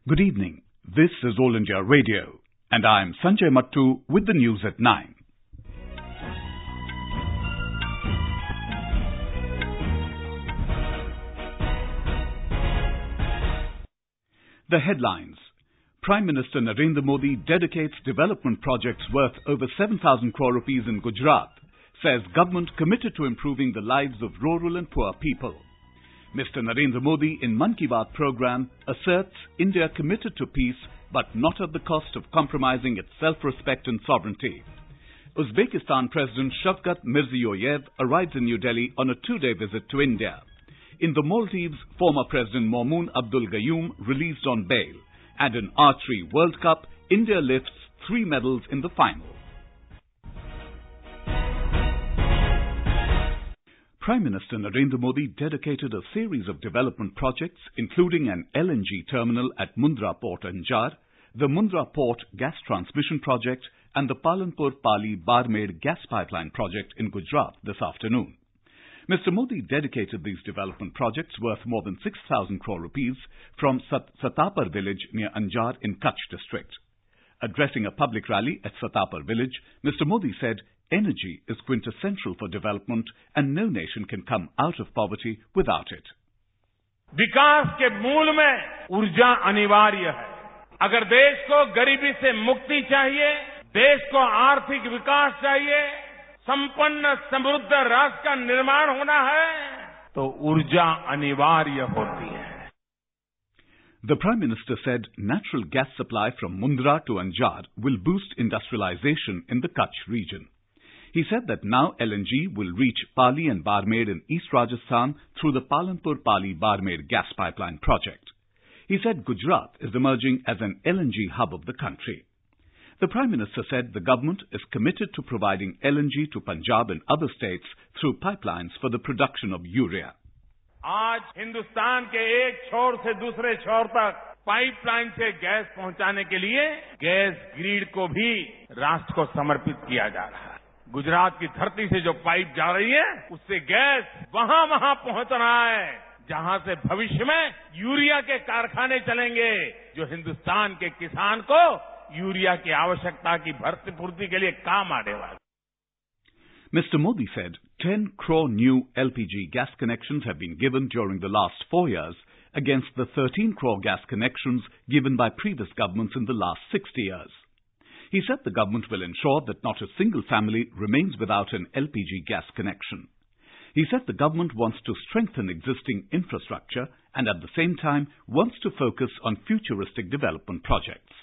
Good evening. This is All India Radio, and I am Sanjay Mattu with the news at 9. The headlines. Prime Minister Narendra Modi dedicates development projects worth over 7,000 crore rupees in Gujarat, says government committed to improving the lives of rural and poor people. Mr. Narendra Modi in Mann Ki Baat program asserts India committed to peace but not at the cost of compromising its self-respect and sovereignty. Uzbekistan President Shavkat Mirziyoyev arrives in New Delhi on a two-day visit to India. In the Maldives, former President Maumoon Abdul Gayoom released on bail. And in Archery World Cup, India lifts 3 medals in the final. Prime Minister Narendra Modi dedicated a series of development projects, including an LNG terminal at Mundra Port, Anjar, the Mundra Port Gas Transmission Project, and the Palanpur-Pali-Barmer Gas Pipeline Project in Gujarat this afternoon. Mr. Modi dedicated these development projects worth more than 6,000 crore rupees from Satapar village near Anjar in Kutch district. Addressing a public rally at Satapar village, Mr. Modi said, energy is quintessential for development and no nation can come out of poverty without it. विकास के मूल में ऊर्जा अनिवार्य है। अगर देश को गरीबी से मुक्ति चाहिए, देश को आर्थिक विकास चाहिए, संपन्न समृद्ध राष्ट्र का निर्माण होना है, तो ऊर्जा अनिवार्य होती है। The Prime Minister said natural gas supply from Mundra to Anjar will boost industrialization in the Kutch region. He said that now LNG will reach Pali and Barmer in East Rajasthan through the Palanpur-Pali-Barmer gas pipeline project. He said Gujarat is emerging as an LNG hub of the country. The Prime Minister said the government is committed to providing LNG to Punjab and other states through pipelines for the production of urea. आज हिंदुस्तान के एक छोर से दूसरे छोर तक pipeline से gas पहुंचाने के लिए गैस ग्रिड को भी राष्ट्र को समर्पित किया जा रहा है। गुजरात की धरती से जो पाइप जा रही है, उससे गैस वहां पहुंच रहा है, जहां से भविष्य में यूरिया के कारखाने चलेंगे, जो हिंदुस्तान के किसान को यूरिया की आवश्यकता की भर्ती-पूर्ति के लिए काम आने वाला है। Mr. Modi said 10 crore new LPG gas connections have been given during the last 4 years against the 13 crore gas connections given by previous governments in the last 60 years. He said the government will ensure that not a single family remains without an LPG gas connection. He said the government wants to strengthen existing infrastructure and at the same time wants to focus on futuristic development projects.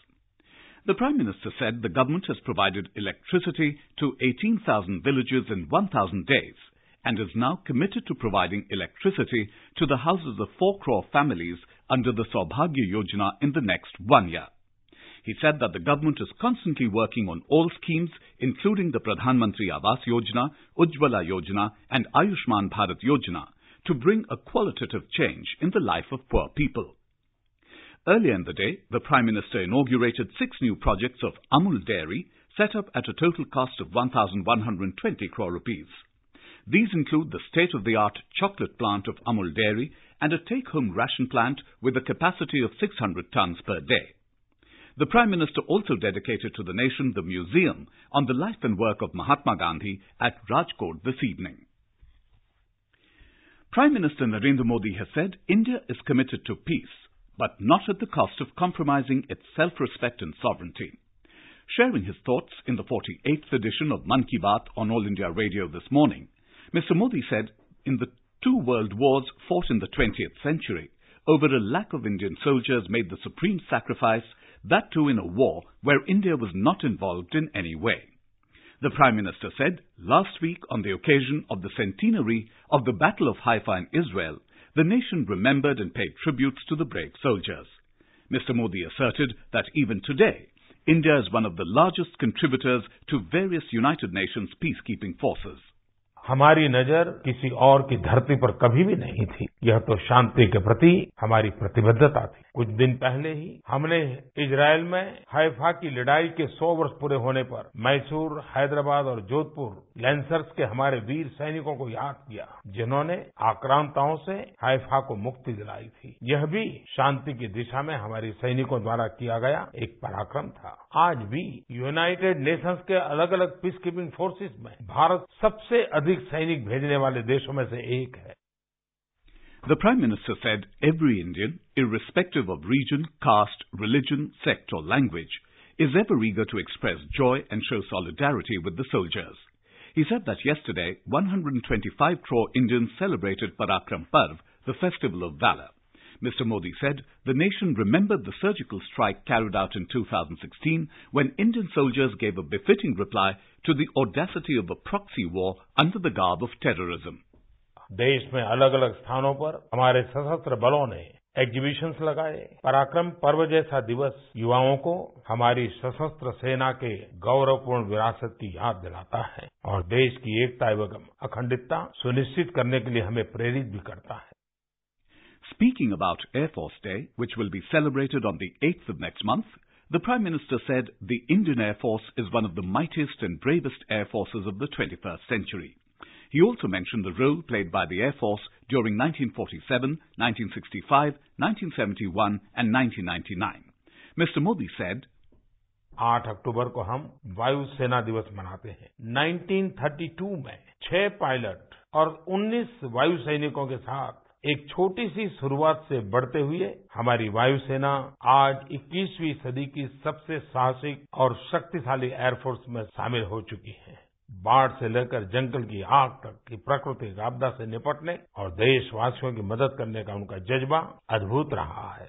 The Prime Minister said the government has provided electricity to 18,000 villages in 1,000 days and is now committed to providing electricity to the houses of 4 crore families under the Saubhagya Yojana in the next 1 year. He said that the government is constantly working on all schemes, including the Pradhan Mantri Awas Yojana, Ujjwala Yojana and Ayushman Bharat Yojana, to bring a qualitative change in the life of poor people. Earlier in the day, the Prime Minister inaugurated 6 new projects of Amul Dairy, set up at a total cost of 1,120 crore rupees. These include the state-of-the-art chocolate plant of Amul Dairy and a take-home ration plant with a capacity of 600 tons per day. The Prime Minister also dedicated to the nation the museum on the life and work of Mahatma Gandhi at Rajkot this evening. Prime Minister Narendra Modi has said India is committed to peace, but not at the cost of compromising its self-respect and sovereignty. Sharing his thoughts in the 48th edition of Mann Ki Baat on All India Radio this morning, Mr. Modi said in the 2 world wars fought in the 20th century, over a lakh of Indian soldiers made the supreme sacrifice, that too in a war where India was not involved in any way. The Prime Minister said last week on the occasion of the centenary of the Battle of Haifa in Israel, the nation remembered and paid tributes to the brave soldiers. Mr. Modi asserted that even today, India is one of the largest contributors to various United Nations peacekeeping forces. हमारी नजर किसी और की धरती पर कभी भी नहीं थी। यह तो शांति के प्रति हमारी प्रतिबद्धता थी। कुछ दिन पहले ही हमने इजरायल में हैफा की लड़ाई के 100 वर्ष पूरे होने पर मैसूर, हैदराबाद और जोधपुर लैंसर्स के हमारे वीर सैनिकों को याद किया, जिन्होंने आक्रांताओं से हैफा को मुक्ति दिलाई थी। यह भी शांति की दिशा में हमारे सैनिकों द्वारा किया गया एक पराक्रम था। आज भी यूनाइटेड नेशंस के अलग अलग पीस कीपिंग फोर्सेस में भारत सबसे अधिक सैनिक भेजने वाले देशों में से एक है। The Prime Minister said every Indian, irrespective of region, caste, religion, sect or language, is ever eager to express joy and show solidarity with the soldiers. He said that yesterday, 125 crore Indians celebrated Parakram Parv, the festival of valor. Mr. Modi said the nation remembered the surgical strike carried out in 2016 when Indian soldiers gave a befitting reply to the audacity of a proxy war under the garb of terrorism. देश में अलग अलग स्थानों पर हमारे सशस्त्र बलों ने एग्जीबिशंस लगाए। पराक्रम पर्व जैसा दिवस युवाओं को हमारी सशस्त्र सेना के गौरवपूर्ण विरासत की याद दिलाता है और देश की एकता एवं अखंडता सुनिश्चित करने के लिए हमें प्रेरित भी करता है। Speaking about Air Force Day, which will be celebrated on the 8th of next month, the Prime Minister said the Indian Air Force is one of the mightiest and bravest air forces of the 21st century. He also mentioned the role played by the Air Force during 1947, 1965, 1971 and 1999. Mr. Modi said, 8 अक्टूबर को हम वायु सेना दिवस मनाते हैं। 1932 में 6 pilot और 19 वायु सैनिकों के साथ एक छोटी सी शुरुआत से बढ़ते हुए हमारी वायुसेना आज 21वीं सदी की सबसे साहसिक और शक्तिशाली एयरफोर्स में शामिल हो चुकी है। बाढ़ से लेकर जंगल की आग तक की प्राकृतिक आपदा से निपटने और देशवासियों की मदद करने का उनका जज्बा अद्भुत रहा है।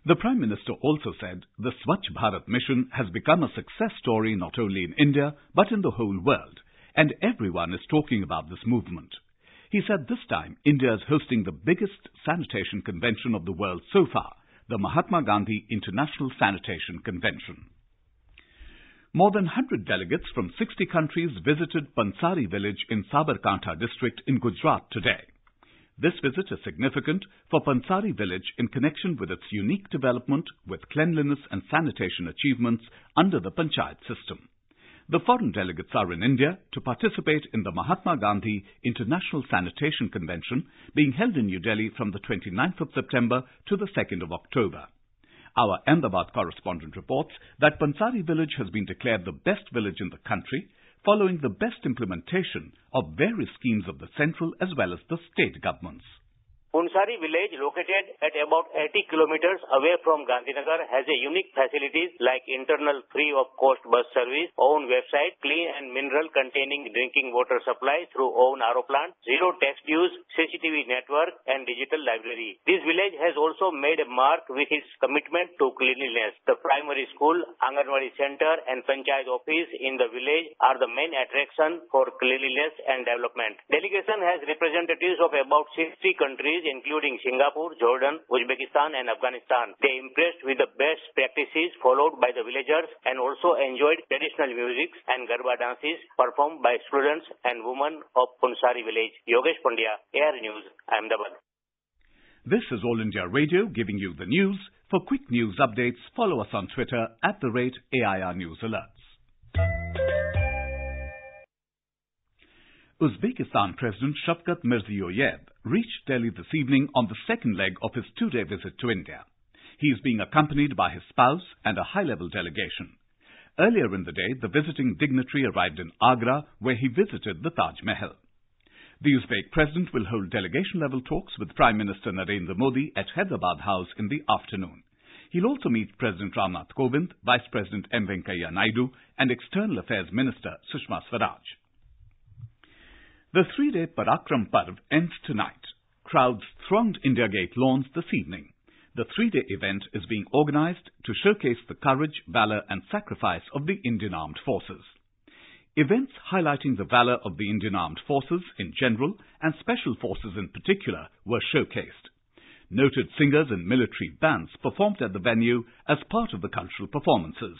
The Prime Minister also said the Swachh Bharat mission has become a success story not only in India but in the whole world, and everyone is talking about this movement. He said this time India is hosting the biggest sanitation convention of the world so far, the Mahatma Gandhi International Sanitation Convention. More than 100 delegates from 60 countries visited Pansari village in Sabarkantha district in Gujarat today. This visit is significant for Pansari village in connection with its unique development with cleanliness and sanitation achievements under the Panchayat system. The foreign delegates are in India to participate in the Mahatma Gandhi International Sanitation Convention being held in New Delhi from the 29th of September to the 2nd of October. Our Ahmedabad correspondent reports that Pansari village has been declared the best village in the country following the best implementation of various schemes of the central as well as the state governments. Pansari village, located at about 80 kilometers away from Gandhinagar, has a unique facilities like internal free of cost bus service, own website, clean and mineral containing drinking water supply through own RO plant, zero tax dues, CCTV network and digital library. This village has also made a mark with its commitment to cleanliness. The primary school, Anganwadi center and Panchayat office in the village are the main attraction for cleanliness and development. Delegation has representatives of about 60 countries including Singapore, Jordan, Uzbekistan and Afghanistan. They impressed with the best practices followed by the villagers and also enjoyed traditional music and Garba dances performed by students and women of Pansari village. Yogesh Pandya, Air News, Ahmedabad. This is All India Radio giving you the news. For quick news updates, follow us on Twitter @AIR News Alerts. Uzbekistan President Shavkat Mirziyoyev reached Delhi this evening on the second leg of his two-day visit to India. He is being accompanied by his spouse and a high-level delegation. Earlier in the day, the visiting dignitary arrived in Agra, where he visited the Taj Mahal. The Uzbek president will hold delegation-level talks with Prime Minister Narendra Modi at Hyderabad House in the afternoon. He'll also meet President Ramnath Kovind, Vice President M. Venkaiah Naidu, and External Affairs Minister Sushma Swaraj. The three-day Parakram Parv ends tonight. Crowds thronged India Gate lawns this evening. The three-day event is being organized to showcase the courage, valor and sacrifice of the Indian Armed Forces. Events highlighting the valor of the Indian Armed Forces in general and Special Forces in particular were showcased. Noted singers and military bands performed at the venue as part of the cultural performances.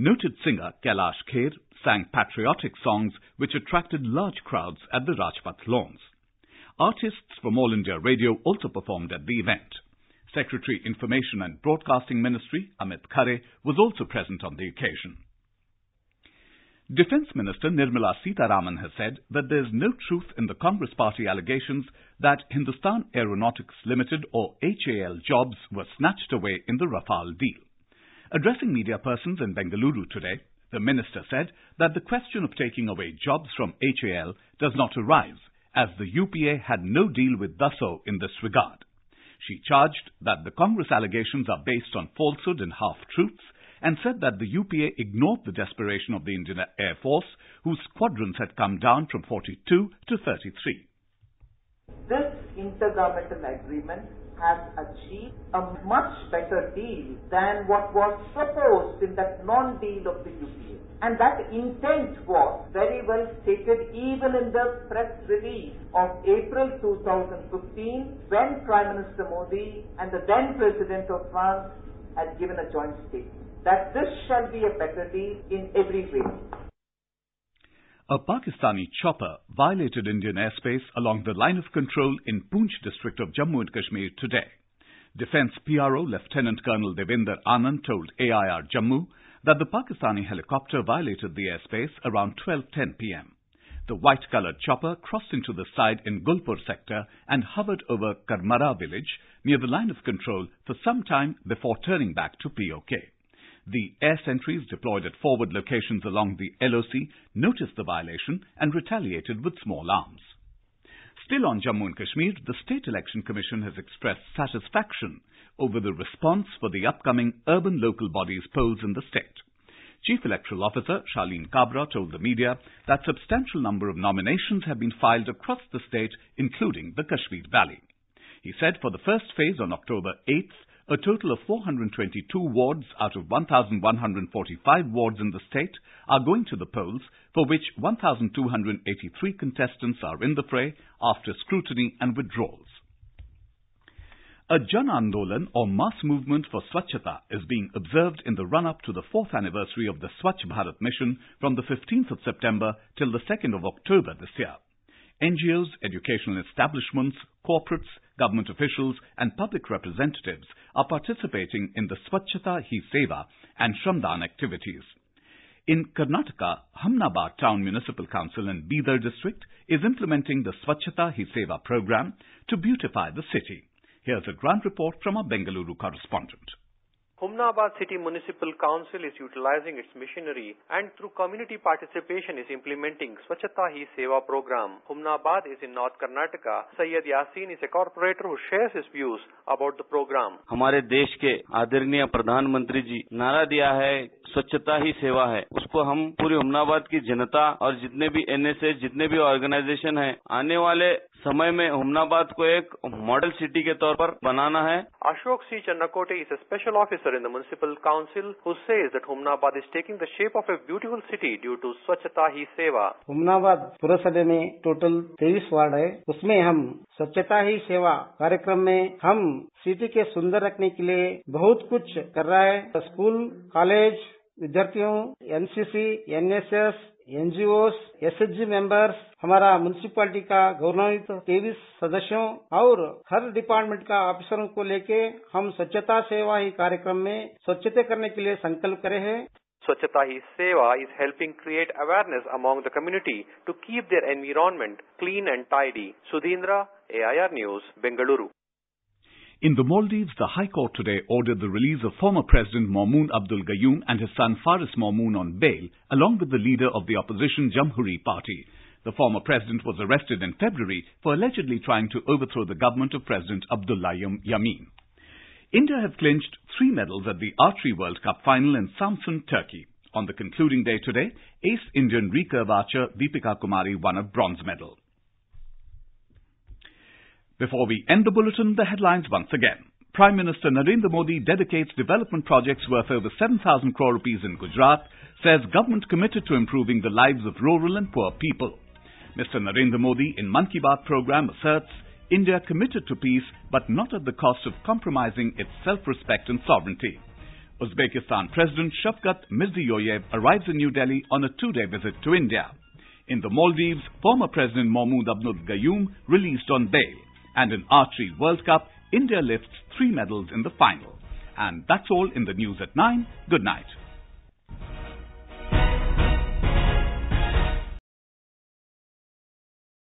Noted singer Kailash Kher sang patriotic songs which attracted large crowds at the Rajpath lawns. Artists from All India Radio also performed at the event. Secretary Information and Broadcasting Ministry Amit Khare was also present on the occasion. Defence Minister Nirmala Sitharaman has said that there is no truth in the Congress Party allegations that Hindustan Aeronautics Limited or HAL jobs were snatched away in the Rafale deal. Addressing media persons in Bengaluru today, the minister said that the question of taking away jobs from HAL does not arise, as the UPA had no deal with Dassault in this regard. She charged that the Congress allegations are based on falsehood and half-truths, and said that the UPA ignored the desperation of the Indian Air Force, whose squadrons had come down from 42 to 33. This intergovernmental agreement has achieved a much better deal than what was proposed in that non-deal of the UPA. And that intent was very well stated even in the press release of April 2015, when Prime Minister Modi and the then President of France had given a joint statement that this shall be a better deal in every way. A Pakistani chopper violated Indian airspace along the line of control in Poonch district of Jammu and Kashmir today. Defence PRO Lieutenant Colonel Devinder Anand told AIR Jammu that the Pakistani helicopter violated the airspace around 12:10 p.m. The white-coloured chopper crossed into the side in Gulpur sector and hovered over Karmara village near the line of control for some time before turning back to POK. The air sentries deployed at forward locations along the LOC noticed the violation and retaliated with small arms. Still on Jammu and Kashmir, the State Election Commission has expressed satisfaction over the response for the upcoming urban local bodies polls in the state. Chief Electoral Officer Shaleen Kabra told the media that substantial number of nominations have been filed across the state, including the Kashmir Valley. He said for the first phase on October 8th, a total of 422 wards out of 1,145 wards in the state are going to the polls, for which 1,283 contestants are in the fray after scrutiny and withdrawals. A Jan Andolan or mass movement for Swachhata is being observed in the run-up to the 4th anniversary of the Swachh Bharat mission from the 15th of September till the 2nd of October this year. NGOs, educational establishments, corporates, government officials and public representatives are participating in the Swachhata Hi Seva and Shramdan activities. In Karnataka, Hamnabad Town Municipal Council in Bidar district is implementing the Swachhata Hi Seva program to beautify the city. Here's a ground report from our Bengaluru correspondent. Humnabad City Municipal Council is utilizing its machinery and through community participation is implementing Swachhata Hi Seva program. Humnabad is in North Karnataka. Sayyid Yasin is a corporator who shares his views about the program. हमारे देश के आदरणीय प्रधानमंत्री जी नारा दिया है स्वच्छता ही सेवा है, उसको हम पूरी हुमनाबाद की जनता और जितने भी एनएसएस जितने भी ऑर्गेनाइजेशन हैं आने वाले समय में हुमनाबाद को एक मॉडल सिटी के तौर पर बनाना है. Ashok C. Channakote is a special officer in the municipal council who says that Humnabad is taking the shape of a beautiful city due to Swachhata Hi Seva. Humnabad पुरसभा में टोटल 23 वार्ड है, उसमें हम स्वच्छता ही सेवा कार्यक्रम में हम सिटी के सुंदर रखने के लिए बहुत कुछ कर रहा है. स्कूल, कॉलेज, विद्यार्थियों, NCC, NSS, NGO, SHG members, हमारा म्युनिसिपैलिटी का गवर्नमेंट 23 सदस्यों और हर डिपार्टमेंट का ऑफिसरों को लेके हम स्वच्छता सेवा ही कार्यक्रम में स्वच्छता करने के लिए संकल्प करे हैं. Swachhata Hi Seva is helping create awareness among the community to keep their environment clean and tidy. Sudhindra, AIR News, Bengaluru. In the Maldives, the High Court today ordered the release of former President Maumoon Abdul Gayoom and his son Faris Maumoon on bail, along with the leader of the opposition Jamhuri Party. The former president was arrested in February for allegedly trying to overthrow the government of President Abdullah Yamin. India have clinched 3 medals at the Archery World Cup final in Samsun, Turkey. On the concluding day today, ace Indian recurve archer Deepika Kumari won a bronze medal. Before we end the bulletin, the headlines once again. Prime Minister Narendra Modi dedicates development projects worth over 7,000 crore rupees in Gujarat, says government committed to improving the lives of rural and poor people. Mr. Narendra Modi in Mann Ki Baat program asserts India committed to peace but not at the cost of compromising its self-respect and sovereignty. Uzbekistan President Shavkat Mirziyoyev arrives in New Delhi on a 2-day visit to India. In the Maldives, former President Mahmoud Abnul Gayoom released on bail. And in Archery World Cup, India lifts 3 medals in the final. And that's all in the news at 9. Good night.